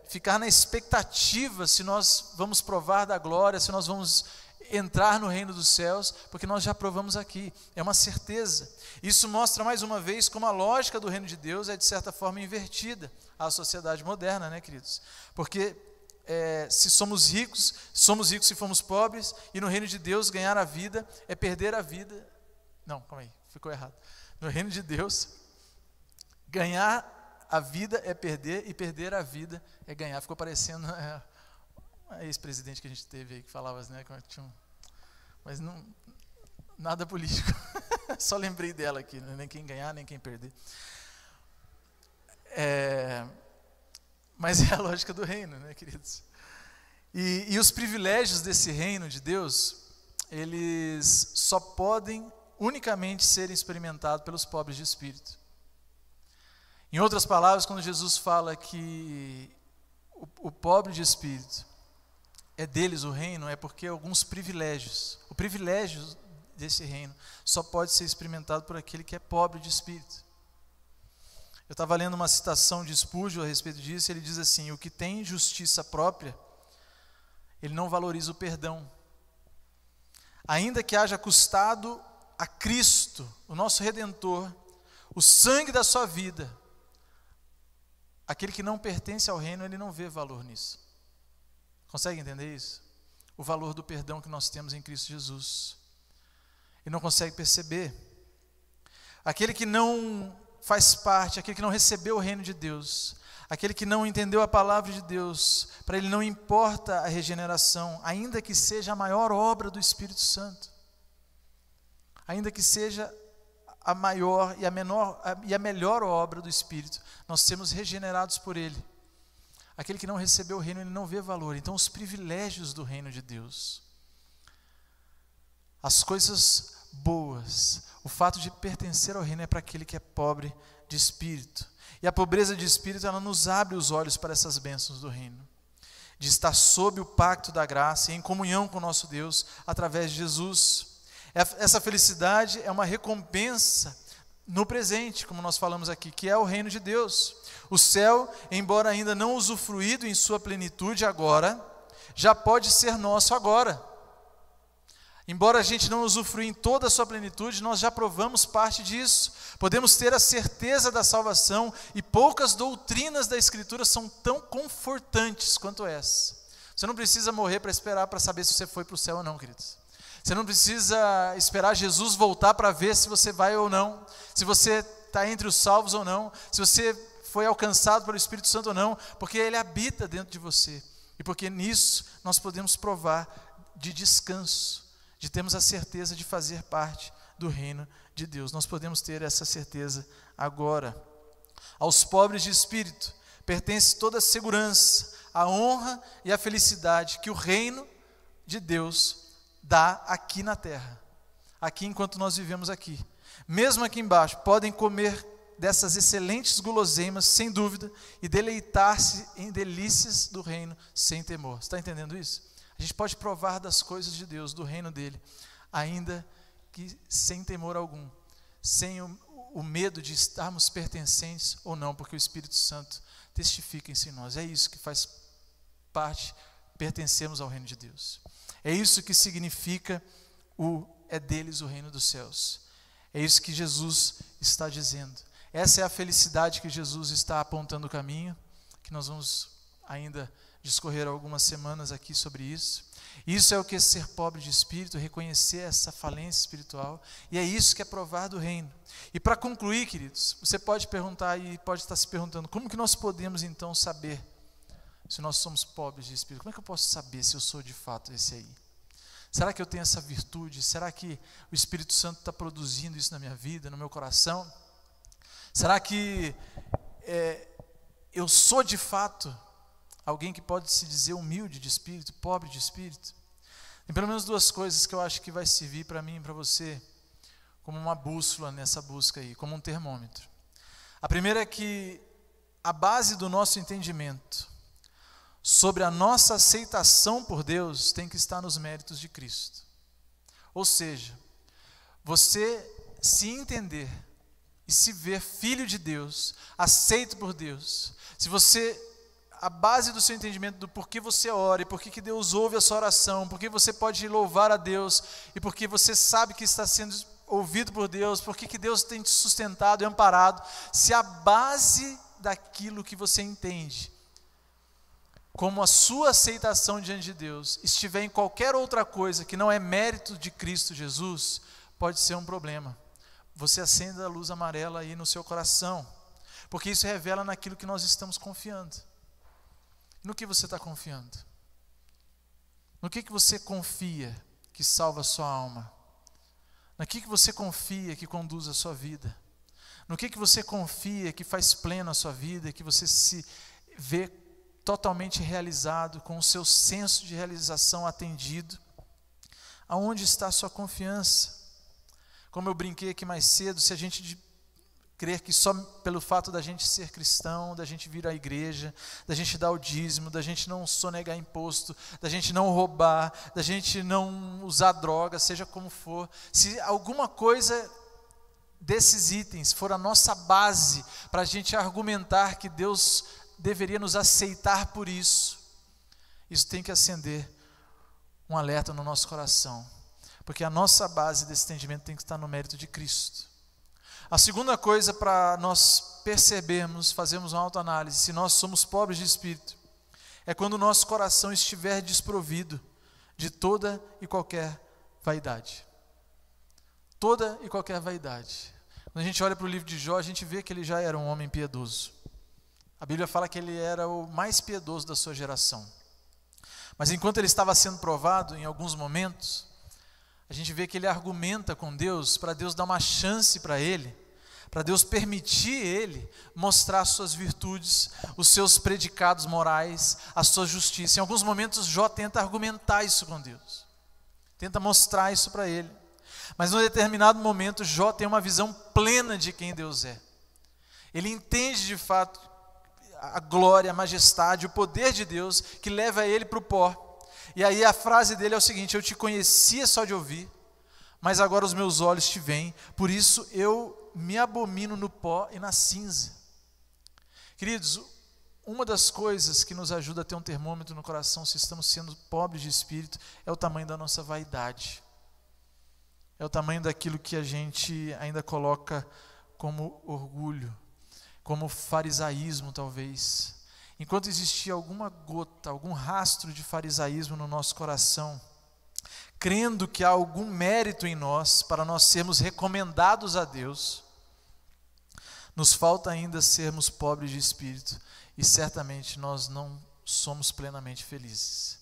ficar na expectativa se nós vamos provar da glória, se nós vamos entrar no reino dos céus, porque nós já provamos aqui, é uma certeza. Isso mostra mais uma vez como a lógica do reino de Deus é de certa forma invertida à sociedade moderna, né, queridos? Porque se somos ricos se fomos pobres, e no reino de Deus ganhar a vida é perder a vida. Não, calma aí, ficou errado. No reino de Deus, ganhar a vida é perder, e perder a vida é ganhar. Ficou parecendo a ex-presidente que a gente teve aí, que falava, né, mas não, nada político, só lembrei dela aqui, nem quem ganhar, nem quem perder. Mas é a lógica do reino, né, queridos? E os privilégios desse reino de Deus, eles só podem unicamente serem experimentados pelos pobres de espírito. Em outras palavras, quando Jesus fala que o pobre de espírito é deles o reino, é porque alguns privilégios, o privilégio desse reino só pode ser experimentado por aquele que é pobre de espírito. Eu estava lendo uma citação de Spurgeon a respeito disso, ele diz assim: o que tem justiça própria, ele não valoriza o perdão. Ainda que haja custado a Cristo, o nosso Redentor, o sangue da sua vida, aquele que não pertence ao reino, ele não vê valor nisso. Consegue entender isso? O valor do perdão que nós temos em Cristo Jesus. Ele não consegue perceber. Aquele que não faz parte, aquele que não recebeu o reino de Deus, aquele que não entendeu a palavra de Deus, para ele não importa a regeneração, ainda que seja a maior obra do Espírito Santo, ainda que seja a maior e a melhor obra do Espírito, nós sermos regenerados por ele. Aquele que não recebeu o reino, ele não vê valor. Então, os privilégios do reino de Deus, as coisas boas, o fato de pertencer ao reino é para aquele que é pobre de espírito. E a pobreza de espírito, ela nos abre os olhos para essas bênçãos do reino, de estar sob o pacto da graça e em comunhão com o nosso Deus através de Jesus. Essa felicidade é uma recompensa no presente, como nós falamos aqui, que é o reino de Deus. O céu, embora ainda não usufruído em sua plenitude agora, já pode ser nosso agora. Embora a gente não usufrua em toda a sua plenitude, nós já provamos parte disso. Podemos ter a certeza da salvação e poucas doutrinas da Escritura são tão confortantes quanto essa. Você não precisa morrer para esperar para saber se você foi para o céu ou não, queridos. Você não precisa esperar Jesus voltar para ver se você vai ou não, se você está entre os salvos ou não, se você foi alcançado pelo Espírito Santo ou não, porque Ele habita dentro de você. E porque nisso nós podemos provar de descanso, de termos a certeza de fazer parte do reino de Deus. Nós podemos ter essa certeza agora. Aos pobres de espírito pertence toda a segurança, a honra e a felicidade que o reino de Deus dá aqui na terra, aqui enquanto nós vivemos aqui. Mesmo aqui embaixo, podem comer dessas excelentes guloseimas, sem dúvida, e deleitar-se em delícias do reino sem temor. Você está entendendo isso? A gente pode provar das coisas de Deus, do reino dele, ainda que sem temor algum, sem o medo de estarmos pertencentes ou não, porque o Espírito Santo testifica em nós. É isso que faz parte, pertencemos ao reino de Deus. É isso que significa é deles o reino dos céus. É isso que Jesus está dizendo. Essa é a felicidade que Jesus está apontando o caminho, que nós vamos ainda discorrer algumas semanas aqui sobre isso. Isso é o que é ser pobre de espírito, reconhecer essa falência espiritual, e é isso que é provar do reino. E para concluir, queridos, você pode perguntar e pode estar se perguntando, como que nós podemos então saber se nós somos pobres de espírito? Como é que eu posso saber se eu sou de fato esse aí? Será que eu tenho essa virtude? Será que o Espírito Santo está produzindo isso na minha vida, no meu coração? Será que eu sou de fato alguém que pode se dizer humilde de espírito, pobre de espírito? Tem pelo menos duas coisas que eu acho que vai servir para mim e para você como uma bússola nessa busca aí, como um termômetro. A primeira é que a base do nosso entendimento sobre a nossa aceitação por Deus tem que estar nos méritos de Cristo. Ou seja, você se entender e se ver filho de Deus, aceito por Deus, se você, a base do seu entendimento do porquê você ora, e porquê que Deus ouve a sua oração, porquê você pode louvar a Deus, e porque você sabe que está sendo ouvido por Deus, porquê que Deus tem te sustentado e amparado, se a base daquilo que você entende como a sua aceitação diante de Deus estiver em qualquer outra coisa que não é mérito de Cristo Jesus, pode ser um problema. Você acenda a luz amarela aí no seu coração, porque isso revela naquilo que nós estamos confiando. No que você está confiando? No que você confia que salva a sua alma? No que você confia que conduz a sua vida? No que você confia que faz pleno a sua vida, que você se vê totalmente realizado, com o seu senso de realização atendido? Aonde está a sua confiança? Como eu brinquei aqui mais cedo, se a gente crer que só pelo fato da gente ser cristão, da gente vir à igreja, da gente dar o dízimo, da gente não sonegar imposto, da gente não roubar, da gente não usar droga, seja como for, se alguma coisa desses itens for a nossa base para a gente argumentar que Deus deveria nos aceitar por isso, isso tem que acender um alerta no nosso coração, porque a nossa base desse entendimento tem que estar no mérito de Cristo. A segunda coisa para nós percebermos, fazermos uma autoanálise, se nós somos pobres de espírito, é quando o nosso coração estiver desprovido de toda e qualquer vaidade. Toda e qualquer vaidade. Quando a gente olha para o livro de Jó, a gente vê que ele já era um homem piedoso. A Bíblia fala que ele era o mais piedoso da sua geração. Mas enquanto ele estava sendo provado, em alguns momentos, a gente vê que ele argumenta com Deus, para Deus dar uma chance para ele, para Deus permitir ele mostrar as suas virtudes, os seus predicados morais, a sua justiça. Em alguns momentos Jó tenta argumentar isso com Deus, tenta mostrar isso para ele. Mas num determinado momento Jó tem uma visão plena de quem Deus é. Ele entende de fato a glória, a majestade, o poder de Deus que leva ele para o pó. E aí a frase dele é o seguinte: eu te conhecia só de ouvir, mas agora os meus olhos te veem, por isso eu me abomino no pó e na cinza. Queridos, uma das coisas que nos ajuda a ter um termômetro no coração se estamos sendo pobres de espírito é o tamanho da nossa vaidade. é o tamanho daquilo que a gente ainda coloca como orgulho, como farisaísmo talvez. Enquanto existia alguma gota, algum rastro de farisaísmo no nosso coração, crendo que há algum mérito em nós para nós sermos recomendados a Deus, nos falta ainda sermos pobres de espírito e certamente nós não somos plenamente felizes.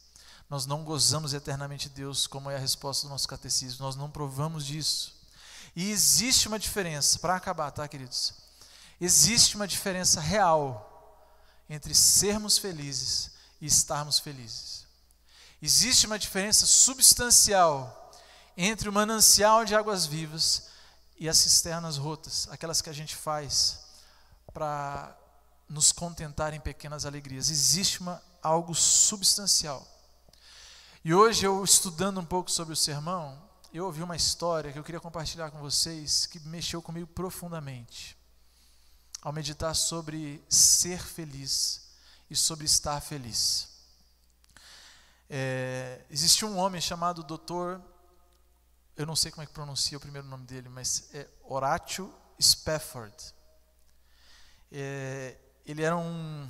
Nós não gozamos eternamente de Deus, como é a resposta do nosso catecismo, nós não provamos disso. E existe uma diferença, para acabar, tá, queridos? Existe uma diferença real entre sermos felizes e estarmos felizes. Existe uma diferença substancial entre o manancial de águas vivas e as cisternas rotas, aquelas que a gente faz para nos contentar em pequenas alegrias. Existe algo substancial. E hoje, eu estudando um pouco sobre o sermão, eu ouvi uma história que eu queria compartilhar com vocês, que mexeu comigo profundamente, ao meditar sobre ser feliz e sobre estar feliz. Existe um homem chamado Dr. Eu não sei como é que pronuncia o primeiro nome dele, mas é Horatio Spafford. Ele era um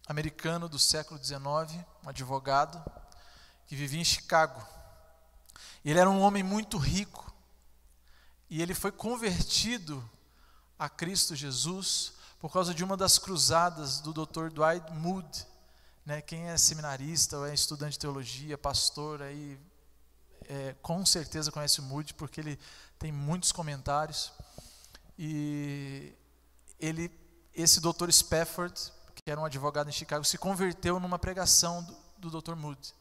americano do século XIX, um advogado, que vivia em Chicago. Ele era um homem muito rico, e ele foi convertido a Cristo Jesus por causa de uma das cruzadas do Dr. Dwight Moody, né? Quem é seminarista ou é estudante de teologia, pastor, aí, com certeza conhece o Moody, porque ele tem muitos comentários. E esse Dr. Spafford, que era um advogado em Chicago, se converteu numa pregação do Dr. Moody.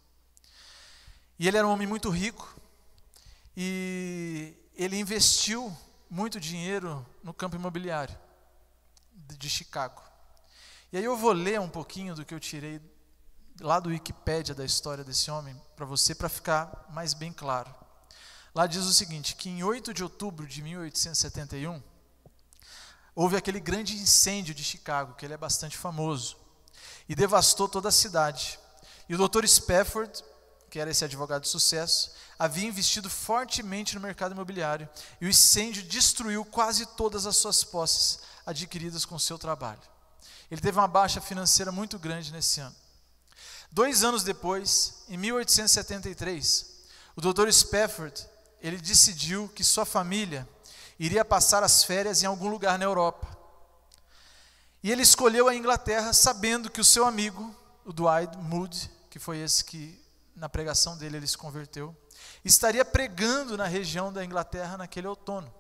E ele era um homem muito rico, e ele investiu muito dinheiro no campo imobiliário de Chicago. E aí eu vou ler um pouquinho do que eu tirei lá do Wikipédia da história desse homem para você, para ficar mais bem claro. Lá diz o seguinte, que em 8 de outubro de 1871, houve aquele grande incêndio de Chicago, que ele é bastante famoso, e devastou toda a cidade. E o Dr. Spafford, que era esse advogado de sucesso, havia investido fortemente no mercado imobiliário, e o incêndio destruiu quase todas as suas posses adquiridas com o seu trabalho. Ele teve uma baixa financeira muito grande nesse ano. 2 anos depois, em 1873, o Dr. Spafford, ele decidiu que sua família iria passar as férias em algum lugar na Europa. E ele escolheu a Inglaterra, sabendo que o seu amigo, o Dwight Moody, que foi esse que na pregação dele ele se converteu, estaria pregando na região da Inglaterra naquele outono.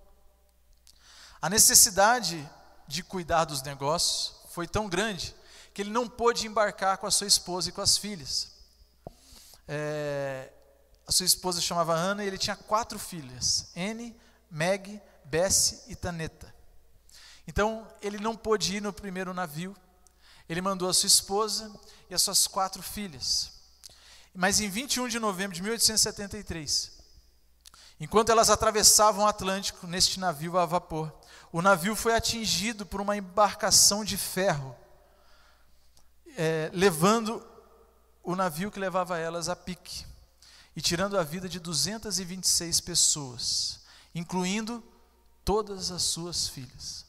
A necessidade de cuidar dos negócios foi tão grande que ele não pôde embarcar com a sua esposa e com as filhas. A sua esposa chamava Ana e ele tinha 4 filhas, Anne, Meg, Bessie e Taneta. Então ele não pôde ir no primeiro navio, ele mandou a sua esposa e as suas 4 filhas. Mas em 21 de novembro de 1873, enquanto elas atravessavam o Atlântico neste navio a vapor, o navio foi atingido por uma embarcação de ferro, levando o navio que levava elas a pique, e tirando a vida de 226 pessoas, incluindo todas as suas filhas.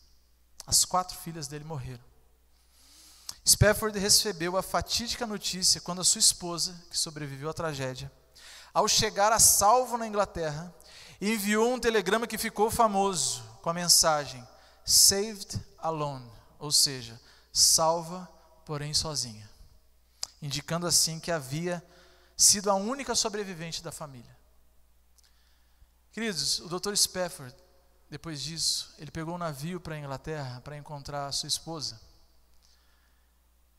As 4 filhas dele morreram. Spafford recebeu a fatídica notícia quando a sua esposa, que sobreviveu à tragédia, ao chegar a salvo na Inglaterra, enviou um telegrama que ficou famoso com a mensagem "Saved alone", ou seja, salva, porém sozinha, indicando assim que havia sido a única sobrevivente da família. Queridos, o Dr. Spafford, depois disso, ele pegou um navio para a Inglaterra para encontrar a sua esposa.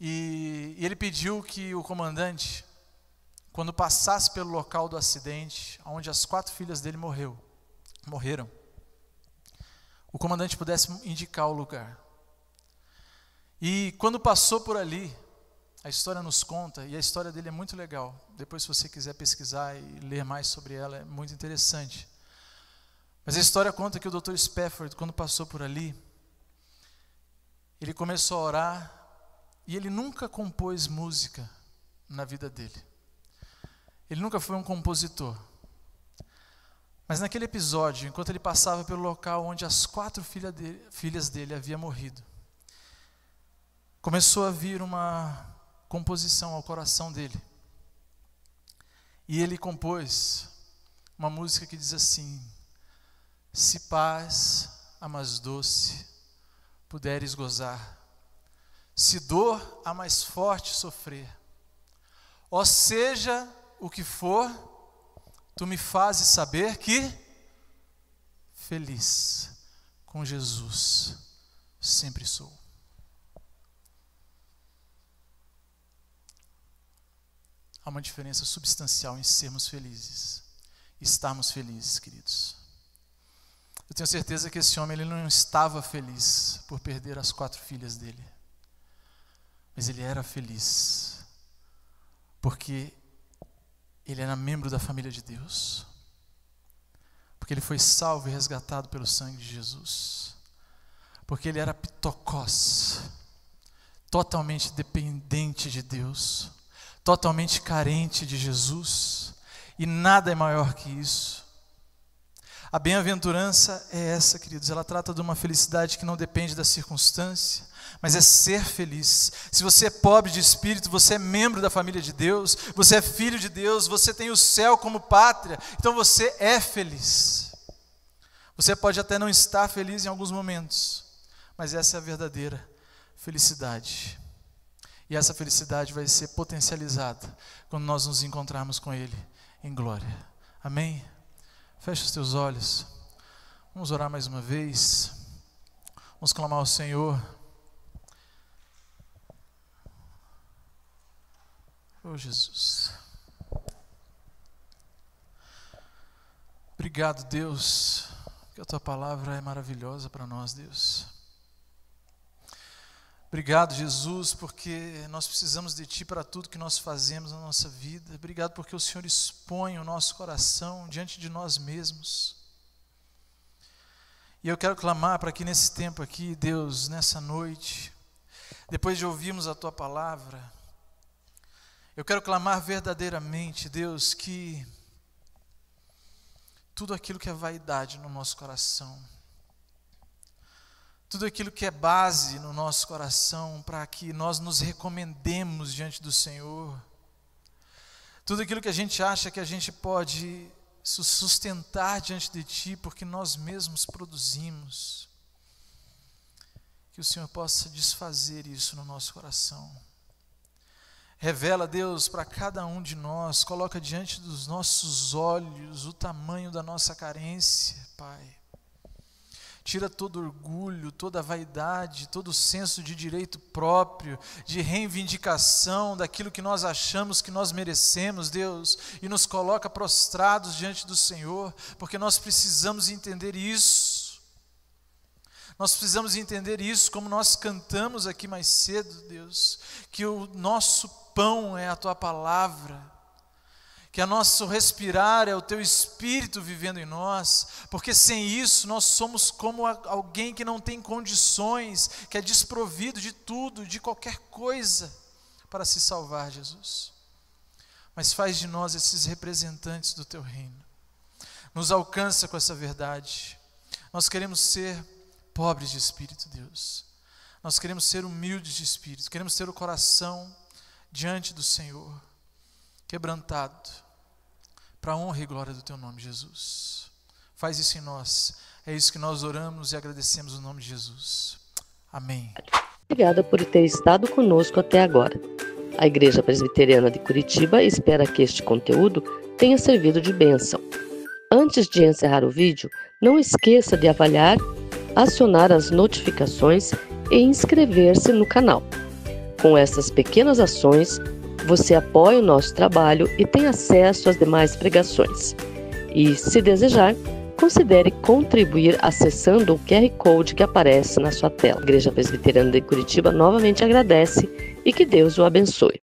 E ele pediu que o comandante, quando passasse pelo local do acidente, onde as 4 filhas dele morreram, o comandante pudesse indicar o lugar. E quando passou por ali, a história nos conta, e a história dele é muito legal. Depois, se você quiser pesquisar e ler mais sobre ela, é muito interessante. Mas a história conta que o Dr. Spafford, quando passou por ali, ele começou a orar, e ele nunca compôs música na vida dele. Ele nunca foi um compositor. Mas naquele episódio, enquanto ele passava pelo local onde as 4 filhas dele haviam morrido, começou a vir uma composição ao coração dele. E ele compôs uma música que diz assim: se paz, a mais doce, puderes gozar, se dor, a mais forte sofrer, ó seja o que for, tu me fazes saber que feliz com Jesus sempre sou. Há uma diferença substancial em sermos felizes e estarmos felizes, queridos. Eu tenho certeza que esse homem ele não estava feliz por perder as 4 filhas dele, mas ele era feliz porque ele era membro da família de Deus, porque ele foi salvo e resgatado pelo sangue de Jesus, porque ele era pitocós, totalmente dependente de Deus, totalmente carente de Jesus, e nada é maior que isso. A bem-aventurança é essa, queridos, ela trata de uma felicidade que não depende da circunstância, mas é ser feliz. Se você é pobre de espírito, você é membro da família de Deus, você é filho de Deus, você tem o céu como pátria, então você é feliz. Você pode até não estar feliz em alguns momentos, mas essa é a verdadeira felicidade. E essa felicidade vai ser potencializada quando nós nos encontrarmos com Ele em glória. Amém? Feche os teus olhos. Vamos orar mais uma vez. Vamos clamar ao Senhor. Oh, Jesus. Obrigado, Deus, que a Tua palavra é maravilhosa para nós, Deus. Obrigado, Jesus, porque nós precisamos de Ti para tudo que nós fazemos na nossa vida. Obrigado porque o Senhor expõe o nosso coração diante de nós mesmos. E eu quero clamar para que nesse tempo aqui, Deus, nessa noite, depois de ouvirmos a Tua palavra, eu quero clamar verdadeiramente, Deus, que tudo aquilo que é vaidade no nosso coração, tudo aquilo que é base no nosso coração para que nós nos recomendemos diante do Senhor, tudo aquilo que a gente acha que a gente pode sustentar diante de Ti, porque nós mesmos produzimos, que o Senhor possa desfazer isso no nosso coração. Revela, Deus, para cada um de nós, coloca diante dos nossos olhos o tamanho da nossa carência, Pai. Tira todo orgulho, toda vaidade, todo senso de direito próprio, de reivindicação daquilo que nós achamos que nós merecemos, Deus, e nos coloca prostrados diante do Senhor, porque nós precisamos entender isso. Nós precisamos entender isso, como nós cantamos aqui mais cedo, Deus, que o nosso pão é a Tua palavra, que o nosso respirar é o Teu Espírito vivendo em nós, porque sem isso nós somos como alguém que não tem condições, que é desprovido de tudo, de qualquer coisa para se salvar, Jesus. Mas faz de nós esses representantes do Teu reino, nos alcança com essa verdade. Nós queremos ser pobres de espírito, Deus, nós queremos ser humildes de espírito, queremos ter o coração diante do Senhor, quebrantado, para a honra e glória do Teu nome, Jesus. Faz isso em nós, é isso que nós oramos e agradecemos no nome de Jesus. Amém. Obrigada por ter estado conosco até agora. A Igreja Presbiteriana de Curitiba espera que este conteúdo tenha servido de bênção. Antes de encerrar o vídeo, não esqueça de avaliar, acionar as notificações e inscrever-se no canal. Com essas pequenas ações, você apoia o nosso trabalho e tem acesso às demais pregações. E, se desejar, considere contribuir acessando o QR Code que aparece na sua tela. A Igreja Presbiteriana de Curitiba novamente agradece e que Deus o abençoe.